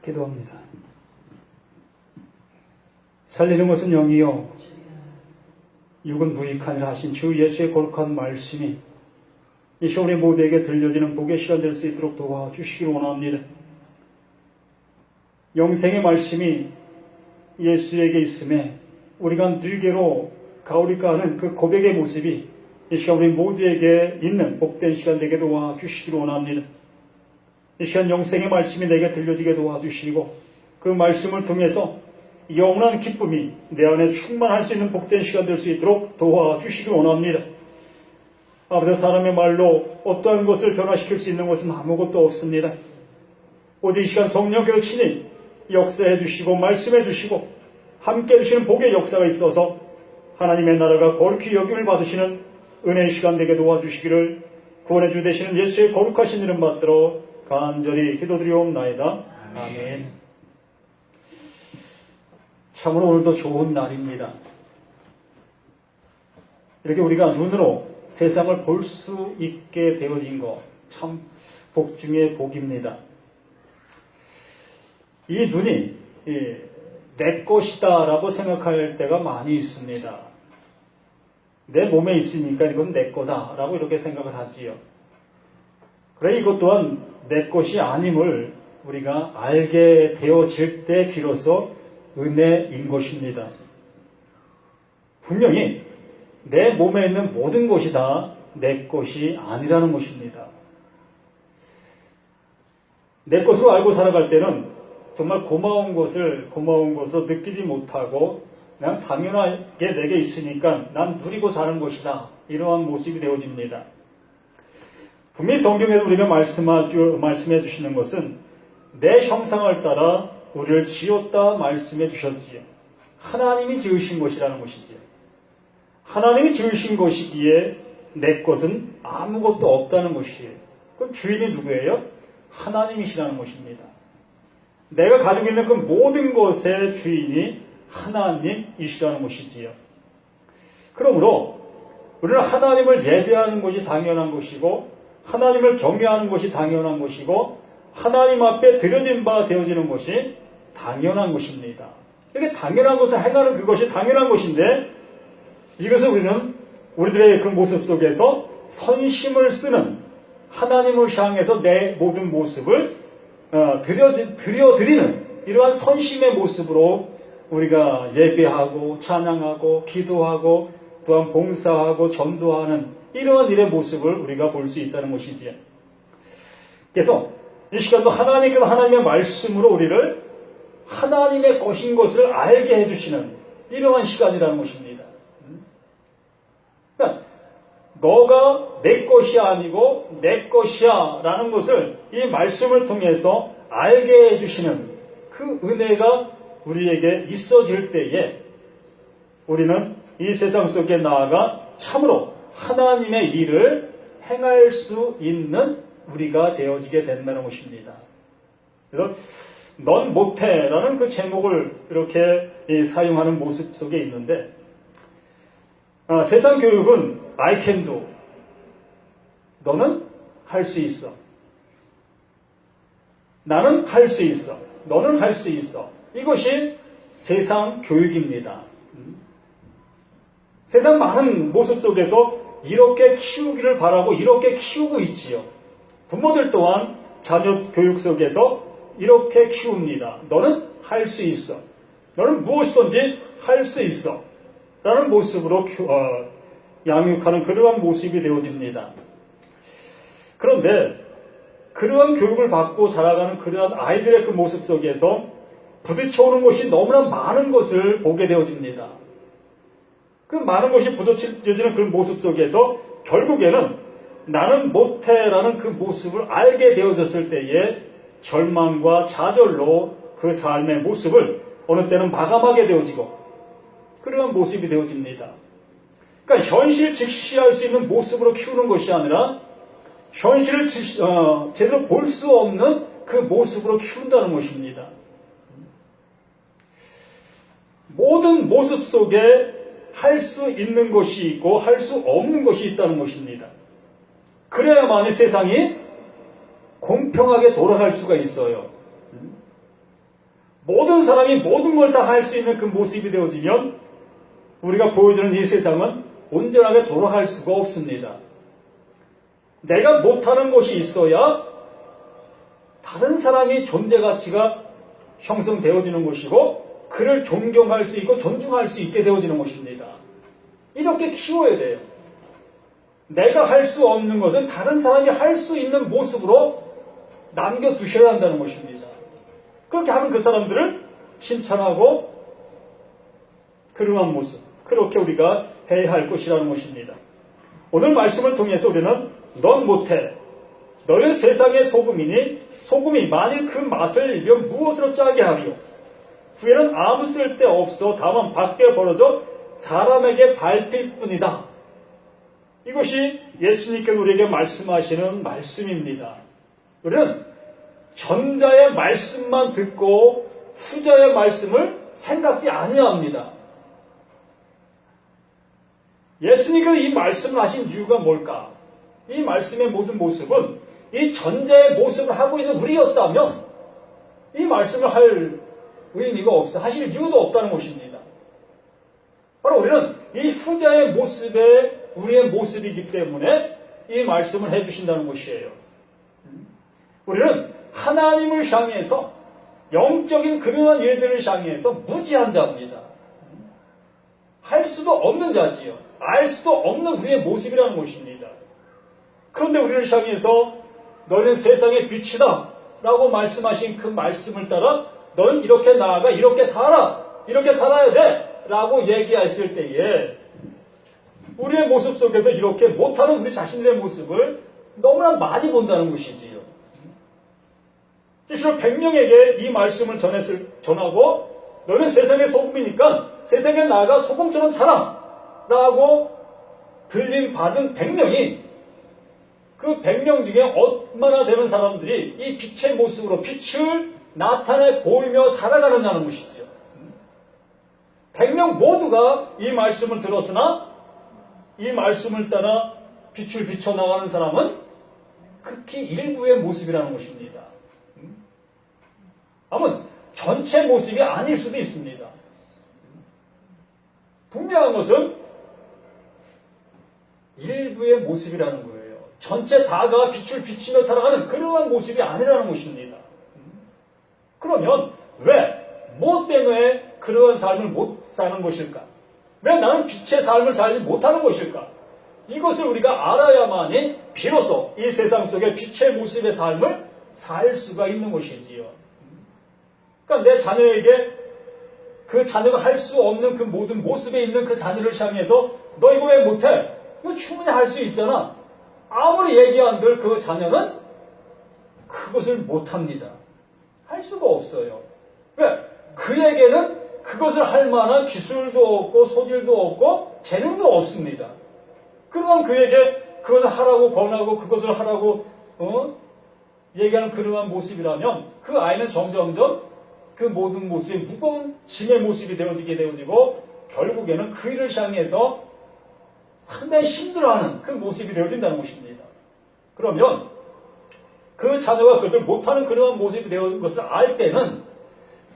기도합니다. 살리는 것은 영이요 육은 무익하니라 하신 주 예수의 거룩한 말씀이 이 시간 우리 모두에게 들려지는 복의 시간 될 수 있도록 도와주시기를 원합니다. 영생의 말씀이 예수에게 있음에 우리가 늘게로 가오리까 하는 그 고백의 모습이 이 시간 우리 모두에게 있는 복된 시간 되게 도와주시기를 원합니다. 이 시간 영생의 말씀이 내게 들려지게 도와주시고 그 말씀을 통해서 영원한 기쁨이 내 안에 충만할 수 있는 복된 시간 될 수 있도록 도와주시기 원합니다. 아버지, 사람의 말로 어떠한 것을 변화시킬 수 있는 것은 아무것도 없습니다. 오직 이 시간 성령께서 친히 역사해 주시고 말씀해 주시고 함께 해주시는 복의 역사가 있어서 하나님의 나라가 거룩히 여김을 받으시는 은혜의 시간 되게 도와주시기를 구원의 주 되시는 예수의 거룩하신 이름 받들어 간절히 기도드리옵나이다. 아멘. 참으로 오늘도 좋은 날입니다. 이렇게 우리가 눈으로 세상을 볼 수 있게 되어진 것 참 복 중에 복입니다. 이 눈이 내 것이다 라고 생각할 때가 많이 있습니다. 내 몸에 있으니까 이건 내 거다 라고 이렇게 생각을 하지요. 그래 이것 또한 내 것이 아님을 우리가 알게 되어질 때 비로소 은혜인 것입니다. 분명히 내 몸에 있는 모든 것이 다 내 것이 아니라는 것입니다. 내 것으로 알고 살아갈 때는 정말 고마운 것을 느끼지 못하고 그냥 당연하게 내게 있으니까 난 누리고 사는 것이다. 이러한 모습이 되어집니다. 분명히 성경에서 우리가 말씀해 주시는 것은 내 형상을 따라 우리를 지었다 말씀해 주셨지요. 하나님이 지으신 것이라는 것이지요. 하나님이 지으신 것이기에 내 것은 아무것도 없다는 것이에요. 그럼 주인이 누구예요? 하나님이시라는 것입니다. 내가 가지고 있는 그 모든 것의 주인이 하나님이시라는 것이지요. 그러므로 우리는 하나님을 예배하는 것이 당연한 것이고 하나님을 경외하는 것이 당연한 것이고 하나님 앞에 드려진 바 되어지는 것이 당연한 것입니다. 이렇게 당연한 것을 행하는 그것이 당연한 것인데 이것을 우리는 우리들의 그 모습 속에서 선심을 쓰는 하나님을 향해서 내 모든 모습을 드려드리는 이러한 선심의 모습으로 우리가 예배하고 찬양하고 기도하고 또한 봉사하고 전도하는 이러한 일의 모습을 우리가 볼 수 있다는 것이지요. 그래서 이 시간도 하나님께서 하나님의 말씀으로 우리를 하나님의 것인 것을 알게 해주시는 이러한 시간이라는 것입니다. 그러니까 너가 내 것이 아니고 내 것이야 라는 것을 이 말씀을 통해서 알게 해주시는 그 은혜가 우리에게 있어질 때에 우리는 이 세상 속에 나아가 참으로 하나님의 일을 행할 수 있는 우리가 되어지게 된다는 것입니다. 그래서 넌 못해 라는 그 제목을 이렇게 사용하는 모습 속에 있는데 세상 교육은 I can do. 너는 할 수 있어. 나는 할 수 있어. 너는 할 수 있어. 이것이 세상 교육입니다. 세상 많은 모습 속에서 이렇게 키우기를 바라고 이렇게 키우고 있지요. 부모들 또한 자녀 교육 속에서 이렇게 키웁니다. 너는 할 수 있어. 너는 무엇이든지 할 수 있어. 라는 모습으로 양육하는 그러한 모습이 되어집니다. 그런데 그러한 교육을 받고 자라가는 그러한 아이들의 그 모습 속에서 부딪혀오는 것이 너무나 많은 것을 보게 되어집니다. 그 많은 것이 부딪혀지는 그 모습 속에서 결국에는 나는 못해라는 그 모습을 알게 되어졌을 때에 절망과 좌절로 그 삶의 모습을 어느 때는 마감하게 되어지고 그러한 모습이 되어집니다. 그러니까 현실 직시할 수 있는 모습으로 키우는 것이 아니라 현실을 제대로 볼 수 없는 그 모습으로 키운다는 것입니다. 모든 모습 속에 할 수 있는 것이 있고 할 수 없는 것이 있다는 것입니다. 그래야만이 세상이 공평하게 돌아갈 수가 있어요. 모든 사람이 모든 걸 다 할 수 있는 그 모습이 되어지면 우리가 보여주는 이 세상은 온전하게 돌아갈 수가 없습니다. 내가 못하는 것이 있어야 다른 사람이 존재 가치가 형성되어지는 것이고 그를 존경할 수 있고 존중할 수 있게 되어지는 것입니다. 이렇게 키워야 돼요. 내가 할 수 없는 것은 다른 사람이 할 수 있는 모습으로 남겨두셔야 한다는 것입니다. 그렇게 하는 그 사람들을 칭찬하고 그러한 모습, 그렇게 우리가 해야 할 것이라는 것입니다. 오늘 말씀을 통해서 우리는 넌 못해, 너는 세상의 소금이니 소금이 만일 그 맛을 잃으 무엇으로 짜게 하리요. 후에는 아무 쓸데없어 다만 밖에 벌어져 사람에게 밟힐 뿐이다. 이것이 예수님께서 우리에게 말씀하시는 말씀입니다. 우리는 전자의 말씀만 듣고 후자의 말씀을 생각지 아니합니다. 예수님께서 이 말씀을 하신 이유가 뭘까? 이 말씀의 모든 모습은 이 전자의 모습을 하고 있는 우리였다면 이 말씀을 할 의미가 없어, 하실 이유도 없다는 것입니다. 바로 우리는 이 후자의 모습에 우리의 모습이기 때문에 이 말씀을 해주신다는 것이에요. 우리는 하나님을 향해서 영적인 그러한 일들을 향해서 무지한 자입니다. 할 수도 없는 자지요. 알 수도 없는 우리의 모습이라는 것입니다. 그런데 우리를 향해서 너는 세상의 빛이다 라고 말씀하신 그 말씀을 따라 너는 이렇게 나아가 이렇게 살아, 이렇게 살아야 돼 라고 얘기했을 때에 우리의 모습 속에서 이렇게 못하는 우리 자신들의 모습을 너무나 많이 본다는 것이지요. 실제로 100명에게 이 말씀을 전하고 너는 세상의 소금이니까 세상에 나아가 소금처럼 살아 라고 들림 받은 100명이 그 100명 중에 얼마나 되는 사람들이 이 빛의 모습으로 빛을 나타내 보이며 살아가느냐는 것이지요. 100명 모두가 이 말씀을 들었으나 이 말씀을 따라 빛을 비춰나가는 사람은 극히 일부의 모습이라는 것입니다. 아무튼 전체 모습이 아닐 수도 있습니다. 분명한 것은 일부의 모습이라는 거예요. 전체 다가 빛을 비치며 살아가는 그러한 모습이 아니라는 것입니다. 그러면 뭐 때문에 그러한 삶을 못 사는 것일까? 왜 나는 빛의 삶을 살지 못하는 것일까? 이것을 우리가 알아야만이 비로소 이 세상 속에 빛의 모습의 삶을 살 수가 있는 것이지요. 그러니까 내 자녀에게 그 자녀가 할 수 없는 그 모든 모습에 있는 그 자녀를 향해서 너 이거 왜 못해? 이거 충분히 할 수 있잖아. 아무리 얘기한들 그 자녀는 그것을 못합니다. 할 수가 없어요. 왜? 그에게는 그것을 할 만한 기술도 없고 소질도 없고 재능도 없습니다. 그러한 그에게 그것을 하라고 권하고 그것을 하라고 얘기하는 그러한 모습이라면 그 아이는 점점점 그 모든 모습이 무거운 짐의 모습이 되어지고 결국에는 그 일을 향해서 상당히 힘들어하는 그 모습이 되어진다는 것입니다. 그러면 그 자녀가 그것을 못하는 그러한 모습이 되어진 것을 알 때는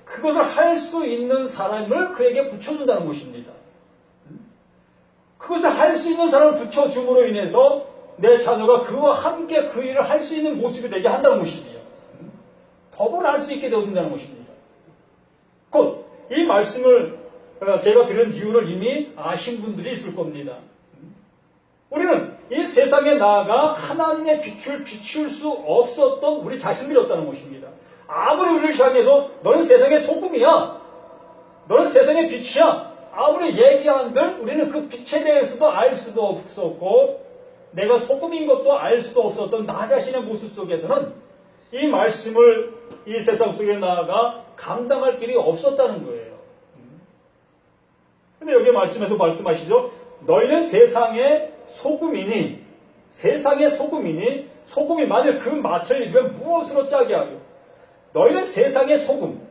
그것을 할 수 있는 사람을 그에게 붙여준다는 것입니다. 그것을 할 수 있는 사람을 붙여줌으로 인해서 내 자녀가 그와 함께 그 일을 할 수 있는 모습이 되게 한다는 것이지요. 더불어 할 수 있게 되어진다는 것입니다. 곧 이 말씀을 제가 드린 이유를 이미 아신 분들이 있을 겁니다. 우리는 이 세상에 나아가 하나님의 빛을 비출 수 없었던 우리 자신들이었다는 것입니다. 아무리 우리를 향해서 너는 세상의 소금이야, 너는 세상의 빛이야 아무리 얘기한들 우리는 그 빛에 대해서도 알 수도 없었고 내가 소금인 것도 알 수도 없었던 나 자신의 모습 속에서는 이 말씀을 이 세상 속에 나아가 감당할 길이 없었다는 거예요. 근데 여기 말씀에서 말씀하시죠. 너희는 세상의 소금이니 소금이 만일 그 맛을 잃으면 무엇으로 짜게 하려. 너희는 세상의 소금.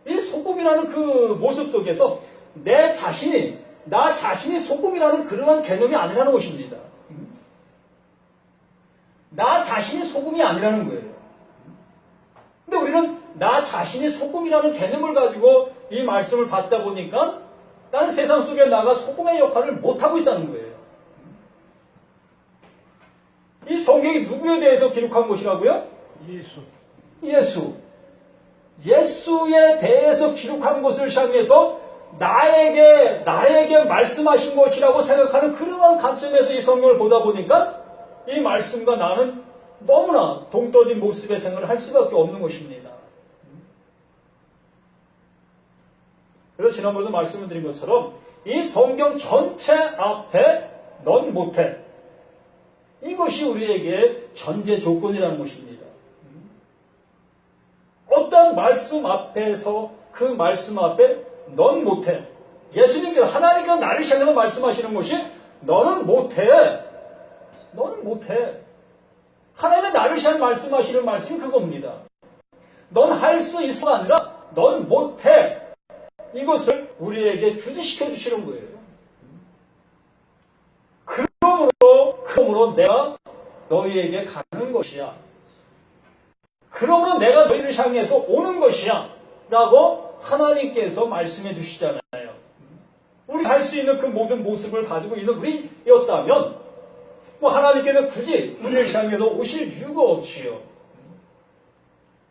이 소금이라는 그 모습 속에서 나 자신이 소금이라는 그러한 개념이 아니라는 것입니다. 나 자신이 소금이 아니라는 거예요. 근데 우리는 나 자신이 소금이라는 개념을 가지고 이 말씀을 받다 보니까 나는 세상 속에 나가 소금의 역할을 못하고 있다는 거예요. 이 성경이 누구에 대해서 기록한 것이라고요? 예수. 예수에 대해서 기록한 것을 향해서 나에게 말씀하신 것이라고 생각하는 그러한 관점에서 이 성경을 보다 보니까 이 말씀과 나는 너무나 동떨어진 모습의 생활을 할 수밖에 없는 것입니다. 그래서 지난번에도 말씀을 드린 것처럼 이 성경 전체 앞에 넌 못해. 이것이 우리에게 전제 조건이라는 것입니다. 어떤 말씀 앞에서 그 말씀 앞에 넌 못해. 예수님께서 하나님께서 나를 향해서 말씀하시는 것이 너는 못해. 너는 못해. 하나님의 나를 향해 말씀하시는 말씀이 그겁니다. 넌 할 수 있어가 아니라 넌 못해. 이것을 우리에게 주지시켜 주시는 거예요. 그러므로 내가 너희에게 가는 것이야. 그러므로 내가 너희를 향해서 오는 것이야. 라고 하나님께서 말씀해 주시잖아요. 우리 할 수 있는 그 모든 모습을 가지고 있는 우리였다면 하나님께서 굳이 우리를 향해서 오실 이유가 없지요.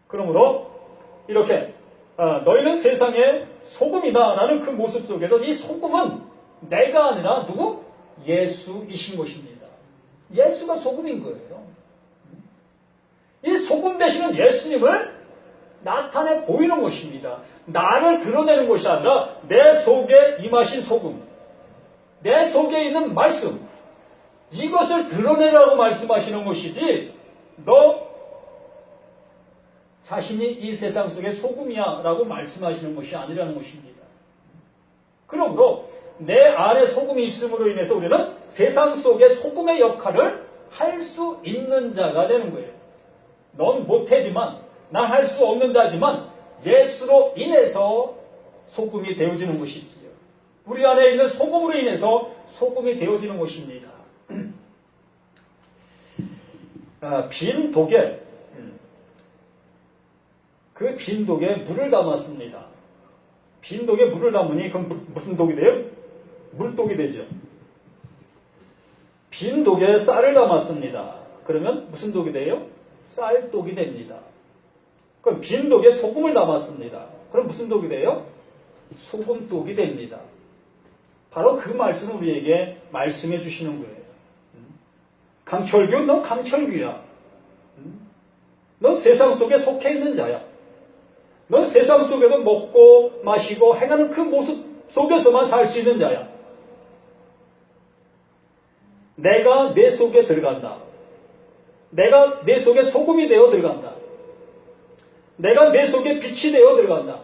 그러므로 이렇게 너희는 세상의 소금이다 라는 그 모습 속에서 이 소금은 내가 아니라 누구? 예수이신 것입니다. 예수가 소금인 거예요. 이 소금 되시는 예수님을 나타내 보이는 것입니다. 나를 드러내는 것이 아니라 내 속에 임하신 소금, 내 속에 있는 말씀, 이것을 드러내라고 말씀하시는 것이지 너 자신이 이 세상 속의 소금이야 라고 말씀하시는 것이 아니라는 것입니다. 그러므로 내 안에 소금이 있음으로 인해서 우리는 세상 속의 소금의 역할을 할 수 있는 자가 되는 거예요. 넌 못하지만, 난 할 수 없는 자지만 예수로 인해서 소금이 되어지는 것이지요. 우리 안에 있는 소금으로 인해서 소금이 되어지는 것입니다. 빈 독에, 그 빈 독에 물을 담았습니다. 빈 독에 물을 담으니 그건 무슨 독이 돼요? 물독이 되죠. 빈 독에 쌀을 담았습니다. 그러면 무슨 독이 돼요? 쌀독이 됩니다. 그럼 빈 독에 소금을 담았습니다. 그럼 무슨 독이 돼요? 소금독이 됩니다. 바로 그 말씀을 우리에게 말씀해 주시는 거예요. 강철규, 넌 강철규야. 넌 세상 속에 속해 있는 자야. 넌 세상 속에서 먹고 마시고 행하는 그 모습 속에서만 살 수 있는 자야. 내가 내 속에 들어간다. 내가 내 속에 소금이 되어 들어간다. 내가 내 속에 빛이 되어 들어간다.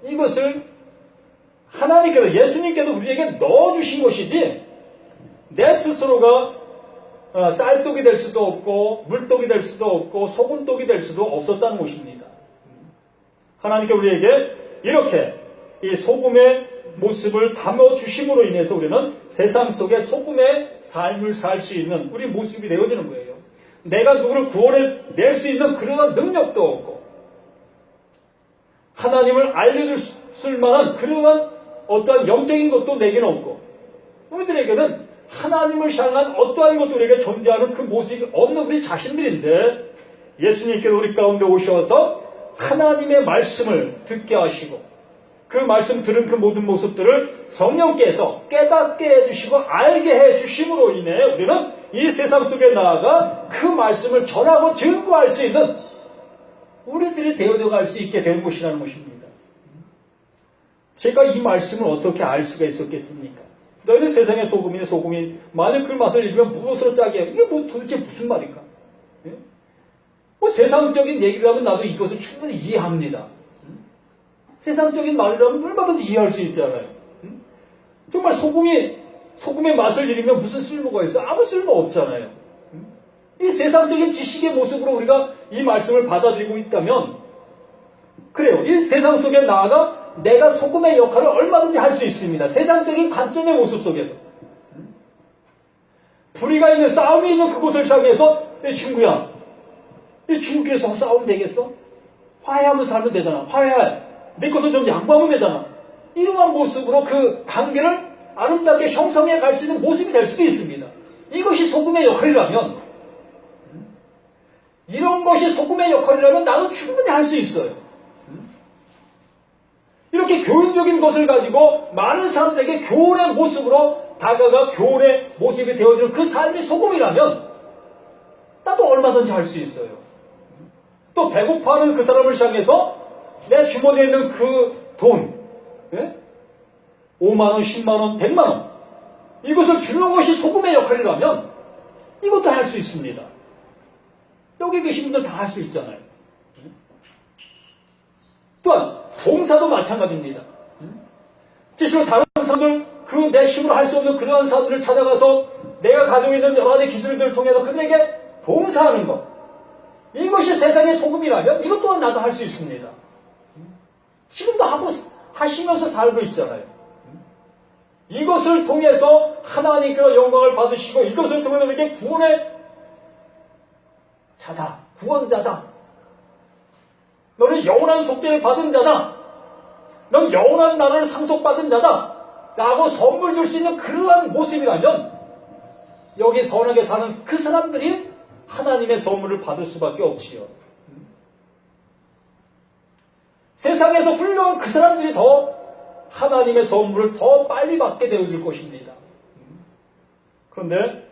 이것을 하나님께서, 예수님께서 우리에게 넣어주신 것이지 내 스스로가 쌀독이 될 수도 없고 물독이 될 수도 없고 소금독이 될 수도 없었다는 것입니다. 하나님께 우리에게 이렇게 이 소금의 모습을 담아주심으로 인해서 우리는 세상 속에 소금의 삶을 살 수 있는 우리 모습이 되어지는 거예요. 내가 누구를 구원해낼 수 있는 그러한 능력도 없고 하나님을 알려줄 만한 그러한 어떠한 영적인 것도 내게는 없고 우리들에게는 하나님을 향한 어떠한 것도 우리에게 존재하는 그 모습이 없는 우리 자신들인데 예수님께서 우리 가운데 오셔서 하나님의 말씀을 듣게 하시고 그 말씀 들은 그 모든 모습들을 성령께서 깨닫게 해주시고 알게 해주심으로 인해 우리는 이 세상 속에 나아가 그 말씀을 전하고 증거할 수 있는 우리들이 되어져 갈 수 있게 된 것이라는 것입니다. 제가 이 말씀을 어떻게 알 수가 있었겠습니까? 너희는 세상의 소금이니 소금이 만약 그 맛을 잃으면 무엇으로 짜게 해요? 이게 도대체 무슨 말일까? 예? 세상적인 얘기라면 나도 이것을 충분히 이해합니다. 세상적인 말이라면 얼마든지 이해할 수 있잖아요. 정말 소금의 맛을 잃으면 무슨 쓸모가 있어? 아무 쓸모 없잖아요. 이 세상적인 지식의 모습으로 우리가 이 말씀을 받아들이고 있다면 그래요. 이 세상 속에 나아가 내가 소금의 역할을 얼마든지 할 수 있습니다. 세상적인 관점의 모습 속에서. 불의가 있는 싸움이 있는 그곳을 향해서 이 친구야, 이 중국에서 싸우면 되겠어? 화해하면서 살면 되잖아. 화해할. 내 것도 좀 양보하면 되잖아. 이러한 모습으로 그 관계를 아름답게 형성해 갈 수 있는 모습이 될 수도 있습니다. 이것이 소금의 역할이라면, 이런 것이 소금의 역할이라면 나도 충분히 할 수 있어요. 이렇게 교훈적인 것을 가지고 많은 사람들에게 교훈의 모습으로 다가가 교훈의 모습이 되어지는 그 삶이 소금이라면 나도 얼마든지 할 수 있어요. 또 배고파하는 그 사람을 향해서 내 주머니에 있는 그 돈, 5만원, 10만원, 100만원 이것을 주는 것이 소금의 역할이라면 이것도 할 수 있습니다. 여기 계신 분들 다 할 수 있잖아요. 또한 봉사도 마찬가지입니다. 실제로 다른 사람들, 그 내 힘으로 할 수 없는 그러한 사람들을 찾아가서 내가 가지고 있는 여러 가지 기술들을 통해서 그들에게 봉사하는 것, 이것이 세상의 소금이라면 이것 또한 나도 할 수 있습니다. 지금도 하시면서 살고 있잖아요. 이것을 통해서 하나님께서 영광을 받으시고 이것을 통해서 이렇게 구원의 자다, 구원자다. 너는 영원한 속죄를 받은 자다. 넌 영원한 나라를 상속받은 자다. 라고 선물 줄 수 있는 그러한 모습이라면 여기 선하게 사는 그 사람들이 하나님의 선물을 받을 수밖에 없지요. 세상에서 훌륭한 그 사람들이 더 하나님의 선물을 더 빨리 받게 되어질 것입니다. 그런데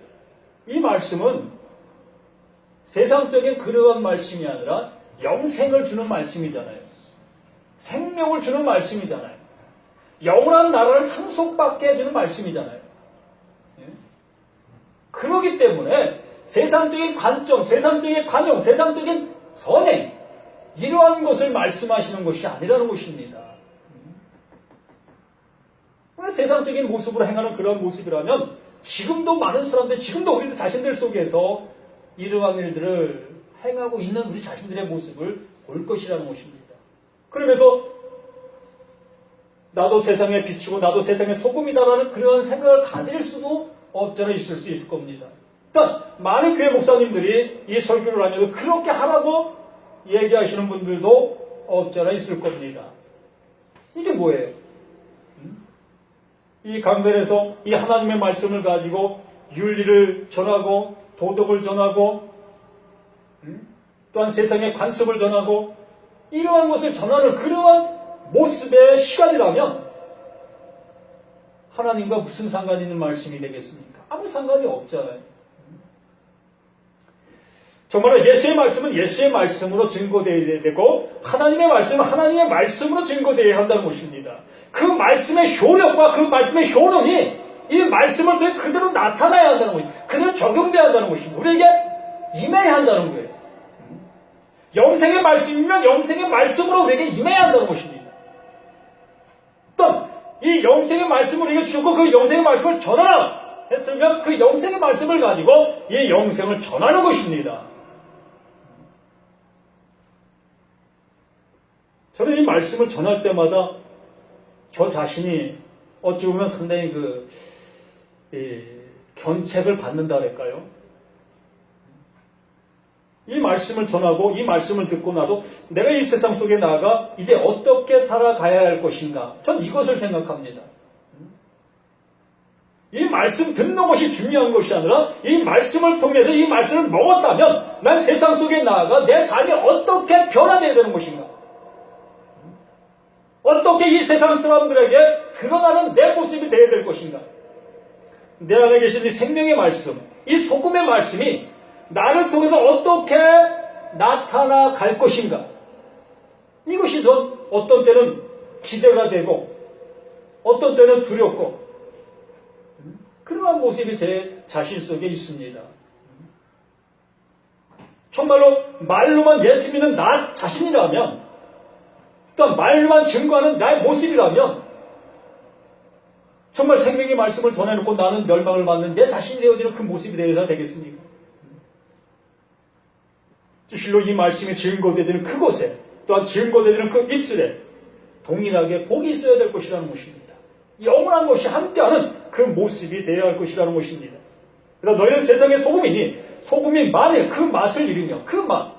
이 말씀은 세상적인 그러한 말씀이 아니라 영생을 주는 말씀이잖아요. 생명을 주는 말씀이잖아요. 영원한 나라를 상속받게 해주는 말씀이잖아요. 그렇기 때문에 세상적인 관점, 세상적인 관용, 세상적인 선행, 이러한 것을 말씀하시는 것이 아니라는 것입니다. 세상적인 모습으로 행하는 그런 모습이라면 지금도 많은 사람들, 지금도 우리 자신들 속에서 이러한 일들을 행하고 있는 우리 자신들의 모습을 볼 것이라는 것입니다. 그러면서 나도 세상에 비치고 나도 세상의 소금이다라는 그런 생각을 가질 수도 없잖아 있을 수 있을 겁니다. 그러니까 많은 교회 목사님들이 이 설교를 하면서 그렇게 하라고 얘기하시는 분들도 없잖아 있을 겁니다. 이게 뭐예요? 이 강단에서 이 하나님의 말씀을 가지고 윤리를 전하고 도덕을 전하고 또한 세상의 관습을 전하고 이러한 것을 전하는 그러한 모습의 시간이라면 하나님과 무슨 상관이 있는 말씀이 되겠습니까? 아무 상관이 없잖아요. 정말로 예수의 말씀은 예수의 말씀으로 증거되어야 되고 하나님의 말씀은 하나님의 말씀으로 증거되어야 한다는 것입니다. 그 말씀의 효력과 그 말씀의 효능이 이 말씀을 통해 그대로 나타나야 한다는 것입니다. 그대로 적용되어야 한다는 것입니다. 우리에게 임해야 한다는 거예요. 영생의 말씀이면 영생의 말씀으로 우리에게 임해야 한다는 것입니다. 또 이 영생의 말씀을 우리에게 주고 그 영생의 말씀을 전하라 했으면 그 영생의 말씀을 가지고 이 영생을 전하는 것입니다. 저는 이 말씀을 전할 때마다 저 자신이 어찌 보면 상당히 견책을 받는다 할까요? 이 말씀을 전하고 이 말씀을 듣고 나서 내가 이 세상 속에 나아가 이제 어떻게 살아가야 할 것인가? 전 이것을 생각합니다. 이 말씀 듣는 것이 중요한 것이 아니라 이 말씀을 통해서 이 말씀을 먹었다면 난 세상 속에 나아가 내 삶이 어떻게 변화되어야 되는 것인가? 어떻게 이 세상 사람들에게 드러나는 내 모습이 되어야 될 것인가? 내 안에 계신 이 생명의 말씀, 이 소금의 말씀이 나를 통해서 어떻게 나타나 갈 것인가? 이것이 전 어떤 때는 기대가 되고 어떤 때는 두렵고 그러한 모습이 제 자신 속에 있습니다. 정말로 말로만 예수 믿는 나 자신이라면 또 말로만 증거하는 나의 모습이라면 정말 생명의 말씀을 전해놓고 나는 멸망을 받는 내 자신이 되어지는 그 모습이 되어야 되겠습니까? 실로 이 말씀이 증거되어지는 그곳에 또한 증거되어지는 그 입술에 동일하게 복이 있어야 될 것이라는 것입니다. 영원한 것이 함께하는 그 모습이 되어야 할 것이라는 것입니다. 그러나 너희는 세상의 소금이니 소금이 만일 그 맛을 잃으며 그 맛,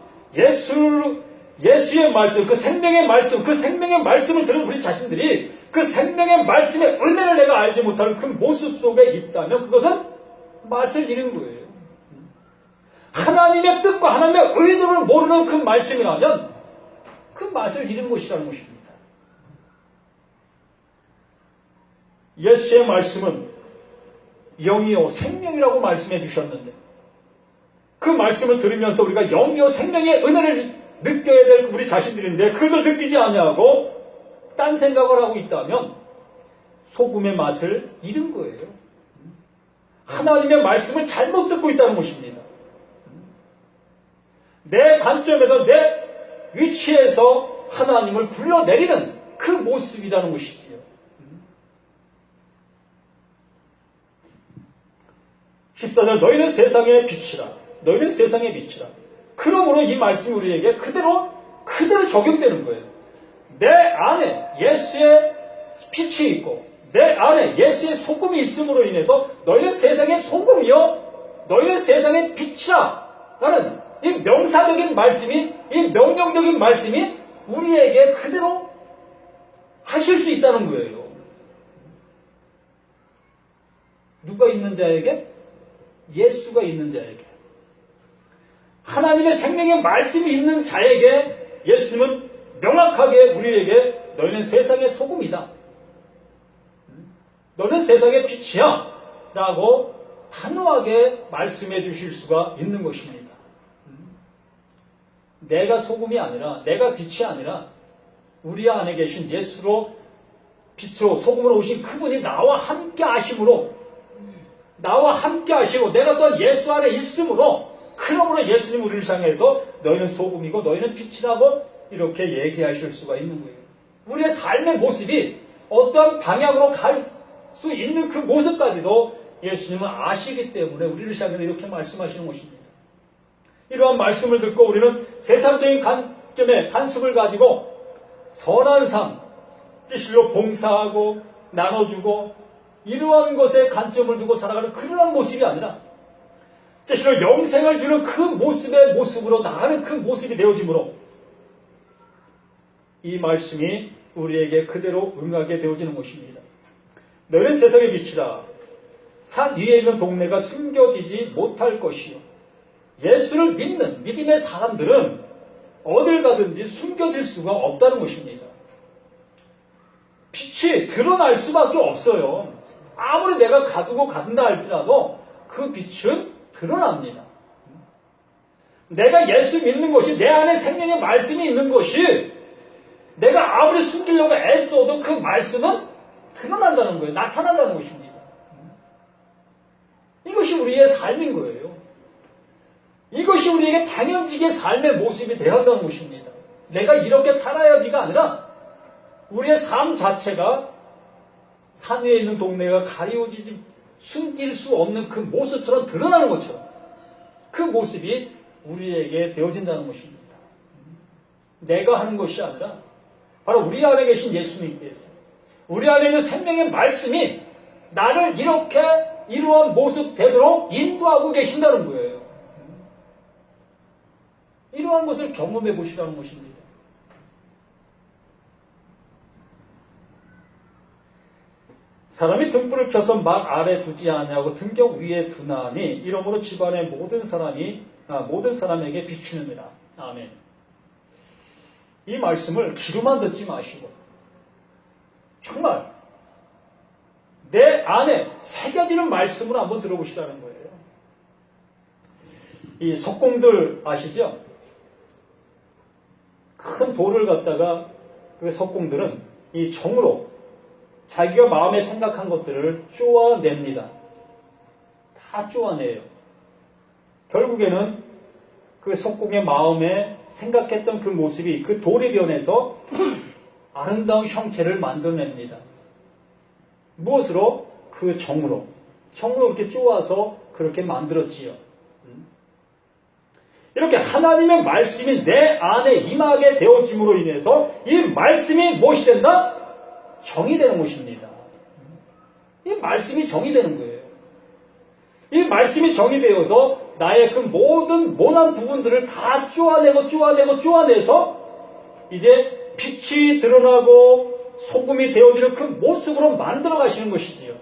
예수의 말씀, 그 생명의 말씀, 그 생명의 말씀을 들은 우리 자신들이 그 생명의 말씀의 은혜를 내가 알지 못하는 그 모습 속에 있다면 그것은 맛을 잃은 거예요. 하나님의 뜻과 하나님의 의도를 모르는 그 말씀이라면 그 맛을 잃은 것이라는 것입니다. 예수의 말씀은 영이요 생명이라고 말씀해 주셨는데 그 말씀을 들으면서 우리가 영이요 생명의 은혜를 느껴야 될 우리 자신들인데 그것을 느끼지 아니하고 딴 생각을 하고 있다면 소금의 맛을 잃은 거예요. 하나님의 말씀을 잘못 듣고 있다는 것입니다. 내 관점에서 내 위치에서 하나님을 굴러내리는 그 모습이라는 것이지요. 14절 너희는 세상의 빛이라. 너희는 세상의 빛이라. 그러므로 이 말씀이 우리에게 그대로 적용되는 거예요. 내 안에 예수의 빛이 있고 내 안에 예수의 소금이 있음으로 인해서 너희는 세상의 소금이요 너희는 세상의 빛이라 라는 이 명사적인 말씀이 이 명령적인 말씀이 우리에게 그대로 하실 수 있다는 거예요. 누가 있는 자에게? 예수가 있는 자에게. 하나님의 생명의 말씀이 있는 자에게 예수님은 명확하게 우리에게 너희는 세상의 소금이다. 너는 세상의 빛이야. 라고 단호하게 말씀해 주실 수가 있는 것입니다. 내가 소금이 아니라 내가 빛이 아니라 우리 안에 계신 예수로 빛으로 소금으로 오신 그분이 나와 함께 하심으로 내가 또한 예수 안에 있으므로 그러므로 예수님 우리를 향해서 너희는 소금이고 너희는 빛이라고 이렇게 얘기하실 수가 있는 거예요. 우리의 삶의 모습이 어떤 방향으로 갈 수 있는 그 모습까지도 예수님은 아시기 때문에 우리를 향해서 이렇게 말씀하시는 것입니다. 이러한 말씀을 듣고 우리는 세상적인 관점의 관습을 가지고 선한 삶, 실로 봉사하고 나눠주고 이러한 것에 관점을 두고 살아가는 그러한 모습이 아니라 실로 영생을 주는 그 모습의 모습으로 나가는 그 모습이 되어지므로 이 말씀이 우리에게 그대로 응하게 되어지는 것입니다. 너희는 세상의 빛이라. 산 위에 있는 동네가 숨겨지지 못할 것이요. 예수를 믿는 믿음의 사람들은 어딜 가든지 숨겨질 수가 없다는 것입니다. 빛이 드러날 수밖에 없어요. 아무리 내가 가두고 간다 할지라도 그 빛은 드러납니다. 내가 예수 믿는 것이 내 안에 생명의 말씀이 있는 것이 내가 아무리 숨기려고 애써도 그 말씀은 드러난다는 거예요. 나타난다는 것입니다. 이것이 우리의 삶인 거예요. 이것이 우리에게 당연지게 삶의 모습이 되어야 한다는 것입니다. 내가 이렇게 살아야지가 아니라 우리의 삶 자체가 산 위에 있는 동네가 가리워지지 숨길 수 없는 그 모습처럼 드러나는 것처럼 그 모습이 우리에게 되어진다는 것입니다. 내가 하는 것이 아니라 바로 우리 안에 계신 예수님께서 우리 안에 있는 생명의 말씀이 나를 이렇게 이러한 모습 되도록 인도하고 계신다는 거예요. 이러한 것을 경험해 보시라는 것입니다. 사람이 등불을 켜서 막 아래 두지 아니하고 등경 위에 두나니 이러므로 집안의 모든 사람에게 비추느니라. 아멘. 이 말씀을 귀로만 듣지 마시고 정말 내 안에 새겨지는 말씀을 한번 들어보시라는 거예요. 이 석공들 아시죠? 큰 돌을 갖다가 그 석공들은 이 정으로 자기가 마음에 생각한 것들을 쪼아냅니다. 다 쪼아내요. 결국에는 그 석공의 마음에 생각했던 그 모습이 그 돌에 변해서 아름다운 형체를 만들어냅니다. 무엇으로? 그 정으로. 정으로 이렇게 쪼아서 그렇게 만들었지요. 이렇게 하나님의 말씀이 내 안에 임하게 되어짐으로 인해서 이 말씀이 무엇이 된다? 정이 되는 것입니다. 이 말씀이 정이 되는 거예요. 이 말씀이 정이 되어서 나의 그 모든 모난 부분들을 다 쪼아내서 이제 빛이 드러나고 소금이 되어지는 그 모습으로 만들어 가시는 것이지요.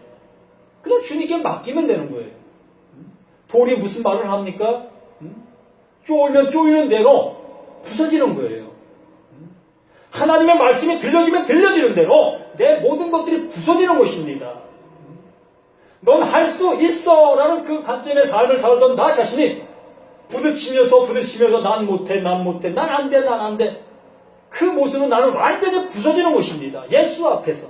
그냥 주님께 맡기면 되는 거예요. 돌이 무슨 말을 합니까? 쪼이면 쪼이는 대로 부서지는 거예요. 하나님의 말씀이 들려지면 들려지는 대로 내 모든 것들이 부서지는 것입니다. 넌 할 수 있어 라는 그 관점의 삶을 살던 나 자신이 부딪히면서 난 못해, 난 안 돼. 그 모습은 나는 완전히 부서지는 것입니다. 예수 앞에서.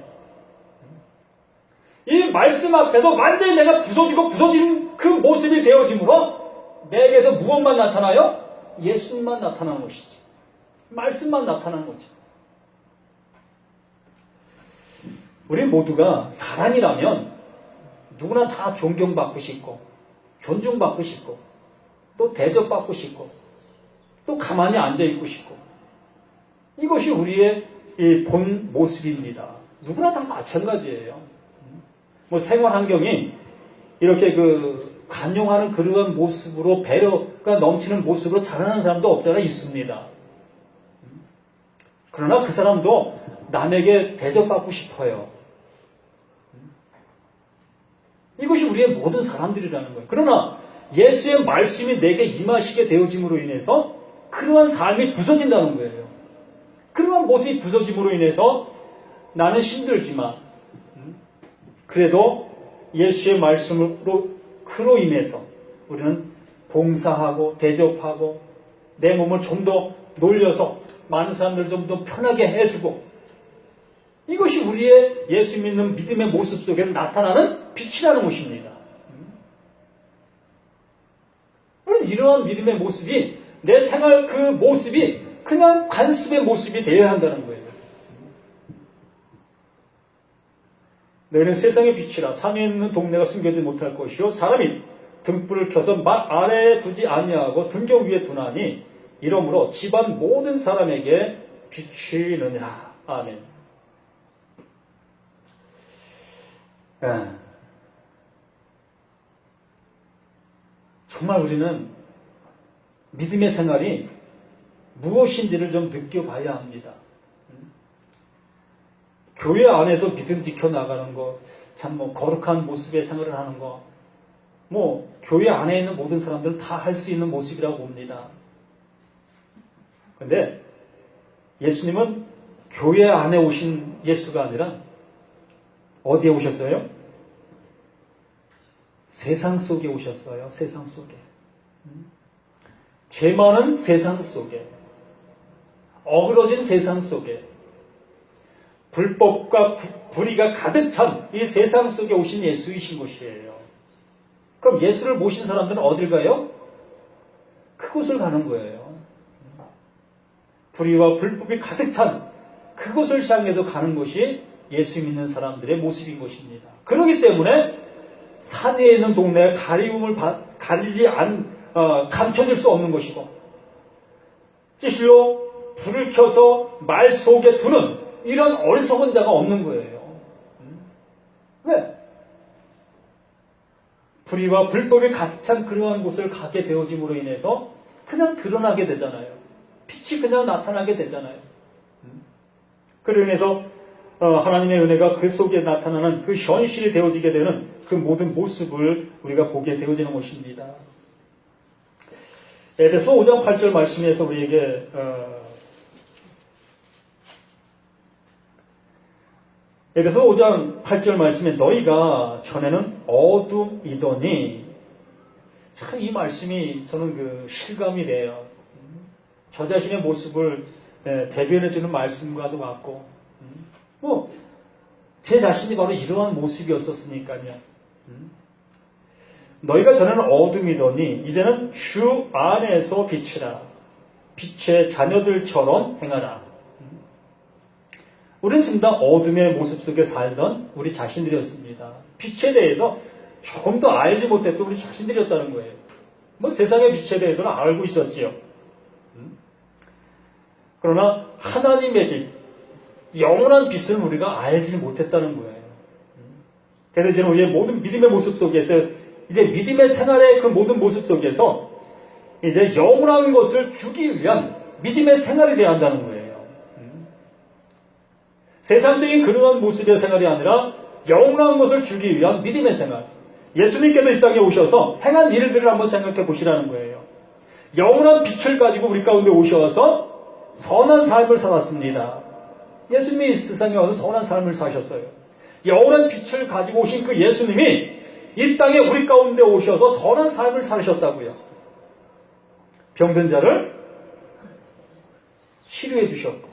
이 말씀 앞에서 완전히 내가 부서진 그 모습이 되어짐으로 내게서 무엇만 나타나요? 예수만 나타나는 것이지. 말씀만 나타나는 거죠. 우리 모두가 사람이라면 누구나 다 존경받고 싶고 존중받고 싶고 또 대접받고 싶고 또 가만히 앉아있고 싶고 이것이 우리의 본 모습입니다. 누구나 다 마찬가지예요. 뭐 생활 환경이 이렇게 관용하는 그러한 모습으로 배려가 넘치는 모습으로 자라는 사람도 없잖아 있습니다. 그러나 그 사람도 남에게 대접받고 싶어요. 이것이 우리의 모든 사람들이라는 거예요. 그러나 예수의 말씀이 내게 임하시게 되어짐으로 인해서 그러한 삶이 부서진다는 거예요. 그러한 모습이 부서짐으로 인해서 나는 힘들지만 그래도 예수의 말씀으로 그로 인해서 우리는 봉사하고 대접하고 내 몸을 좀 더 놀려서 많은 사람들을 좀 더 편하게 해주고 이것이 우리의 예수 믿는 믿음의 모습 속에 나타나는 빛이라는 것입니다. 우리는 이러한 믿음의 모습이 내 생활 그 모습이 그냥 관습의 모습이 되어야 한다는 거예요. 너희는 세상의 빛이라 산에 있는 동네가 숨겨지지 못할 것이요 사람이 등불을 켜서 막 아래에 두지 아니하고 등경 위에 두나니 이러므로 집안 모든 사람에게 빛이 느니라. 아멘. 정말 우리는 믿음의 생활이 무엇인지를 좀 느껴봐야 합니다. 교회 안에서 믿음 지켜나가는 거, 참 거룩한 모습의 생활을 하는 거, 교회 안에 있는 모든 사람들은 다 할 수 있는 모습이라고 봅니다. 그런데 예수님은 교회 안에 오신 예수가 아니라 어디에 오셨어요? 세상 속에 오셨어요. 세상 속에. 죄 많은 세상 속에. 어그러진 세상 속에. 불법과 불의가 가득 찬 이 세상 속에 오신 예수이신 것이에요. 그럼 예수를 모신 사람들은 어딜 가요? 그곳을 가는 거예요. 불의와 불법이 가득 찬 그곳을 향해서 가는 것이 예수 믿는 사람들의 모습인 것입니다. 그렇기 때문에 산에 있는 동네에 가리움을 감춰질 수 없는 것이고 찌실로 불을 켜서 말 속에 두는 이런 어리석은 자가 없는 거예요. 왜? 불의와 불법이 가득 찬 그러한 곳을 가게 되어짐으로 인해서 그냥 드러나게 되잖아요. 빛이 그냥 나타나게 되잖아요. 그로 인해서 하나님의 은혜가 그 속에 나타나는 그 현실이 되어지게 되는 그 모든 모습을 우리가 보게 되어지는 것입니다. 에베소 5장 8절 말씀에서 우리에게 에베소 5장 8절 말씀에 너희가 전에는 어둠이더니 참 이 말씀이 저는 실감이 돼요. 저 자신의 모습을 대변해주는 말씀과도 같고 제 자신이 바로 이러한 모습이었었으니까요. 너희가 전에는 어둠이더니 이제는 주 안에서 빛이라 빛의 자녀들처럼 행하라. 우리는 지금 다 어둠의 모습 속에 살던 우리 자신들이었습니다. 빛에 대해서 조금 더 알지 못했던 우리 자신들이었다는 거예요. 세상의 빛에 대해서는 알고 있었지요. 그러나 하나님의 빛, 영원한 빛은 우리가 알지 못했다는 거예요. 그래서 이제 우리의 모든 믿음의 모습 속에서 이제 믿음의 생활의 그 모든 모습 속에서 이제 영원한 것을 주기 위한 믿음의 생활이 되어야 한다는 거예요. 세상적인 그러한 모습의 생활이 아니라 영원한 것을 주기 위한 믿음의 생활. 예수님께서 이 땅에 오셔서 행한 일들을 한번 생각해 보시라는 거예요. 영원한 빛을 가지고 우리 가운데 오셔서 선한 삶을 살았습니다. 예수님이 이 세상에 와서 선한 삶을 사셨어요. 영원한 빛을 가지고 오신 그 예수님이 이 땅에 우리 가운데 오셔서 선한 삶을 살으셨다고요. 병든 자를 치료해 주셨고,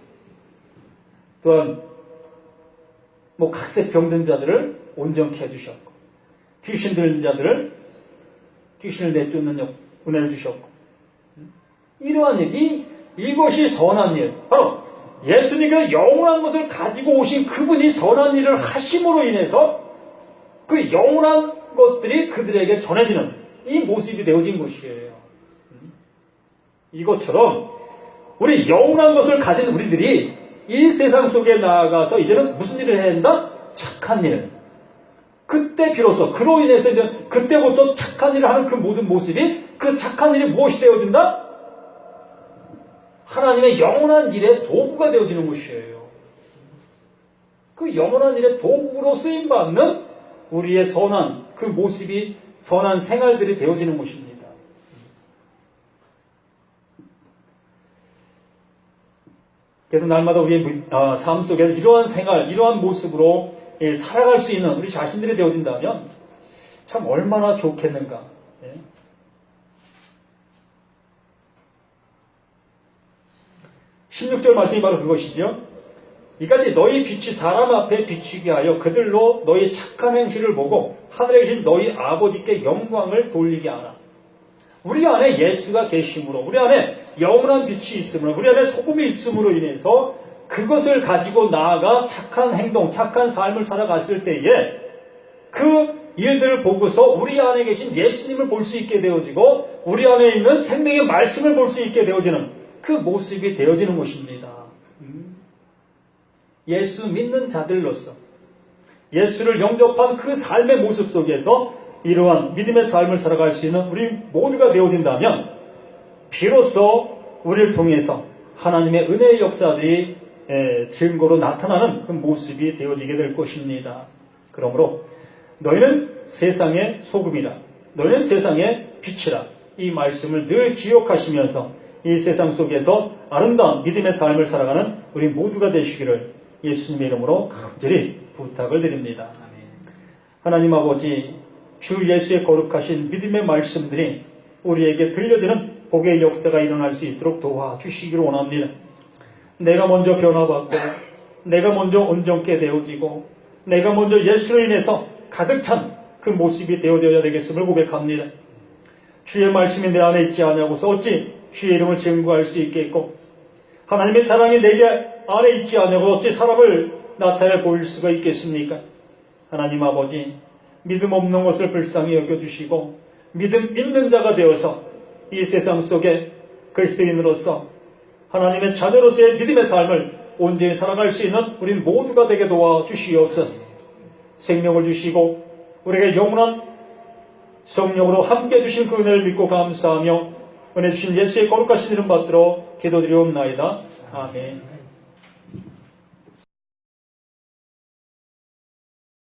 또한 각세 병든 자들을 온전케 해주셨고, 귀신 들린 자들을 귀신을 내쫓는 은혜를 주셨고, 이러한 일, 이것이 선한 일, 바로 예수님께서 영원한 것을 가지고 오신 그분이 선한 일을 하심으로 인해서 그 영원한 것들이 그들에게 전해지는 이 모습이 되어진 것이에요. 이것처럼 우리 영원한 것을 가진 우리들이 이 세상 속에 나아가서 이제는 무슨 일을 해야 한다? 착한 일. 그때 비로소 그로 인해서 이제 그때부터 착한 일을 하는 그 모든 모습이, 그 착한 일이 무엇이 되어진다? 하나님의 영원한 일의 도구가 되어지는 것이에요. 그 영원한 일의 도구로 쓰임받는 우리의 선한 그 모습이, 선한 생활들이 되어지는 것입니다. 그래서 날마다 우리의 삶 속에서 이러한 생활, 이러한 모습으로 살아갈 수 있는 우리 자신들이 되어진다면 참 얼마나 좋겠는가. 16절 말씀이 바로 그것이죠. 이같이 너희 빛이 사람 앞에 비치게 하여 그들로 너희 착한 행실을 보고 하늘에 계신 너희 아버지께 영광을 돌리게 하라. 우리 안에 예수가 계심으로, 우리 안에 영원한 빛이 있음으로, 우리 안에 소금이 있음으로 인해서 그것을 가지고 나아가 착한 행동, 착한 삶을 살아갔을 때에 그 일들을 보고서 우리 안에 계신 예수님을 볼 수 있게 되어지고 우리 안에 있는 생명의 말씀을 볼 수 있게 되어지는 그 모습이 되어지는 것입니다. 예수 믿는 자들로서 예수를 영접한 그 삶의 모습 속에서 이러한 믿음의 삶을 살아갈 수 있는 우리 모두가 되어진다면 비로소 우리를 통해서 하나님의 은혜의 역사들이 증거로 나타나는 그 모습이 되어지게 될 것입니다. 그러므로 너희는 세상의 소금이라, 너희는 세상의 빛이라, 이 말씀을 늘 기억하시면서 이 세상 속에서 아름다운 믿음의 삶을 살아가는 우리 모두가 되시기를 예수님의 이름으로 간절히 부탁을 드립니다. 하나님 아버지, 주 예수의 거룩하신 믿음의 말씀들이 우리에게 들려지는 복의 역사가 일어날 수 있도록 도와주시기를 원합니다. 내가 먼저 변화받고 내가 먼저 온전케 되어지고 내가 먼저 예수로 인해서 가득 찬 그 모습이 되어져야 되겠음을 고백합니다. 주의 말씀이 내 안에 있지 않냐고서 어찌 주의 이름을 증거할 수 있겠고, 하나님의 사랑이 내게 안에 있지 않냐고 어찌 사람을 나타내 보일 수가 있겠습니까? 하나님 아버지, 믿음 없는 것을 불쌍히 여겨주시고 믿음 있는 자가 되어서 이 세상 속에 그리스도인으로서 하나님의 자녀로서의 믿음의 삶을 온전히 살아갈 수 있는 우리 모두가 되게 도와주시옵소서. 생명을 주시고 우리에게 영원한 성령으로 함께 해주신 그 은혜를 믿고 감사하며 은혜 주신 예수의 거룩하신 이름 받들어 기도드리옵나이다. 아멘.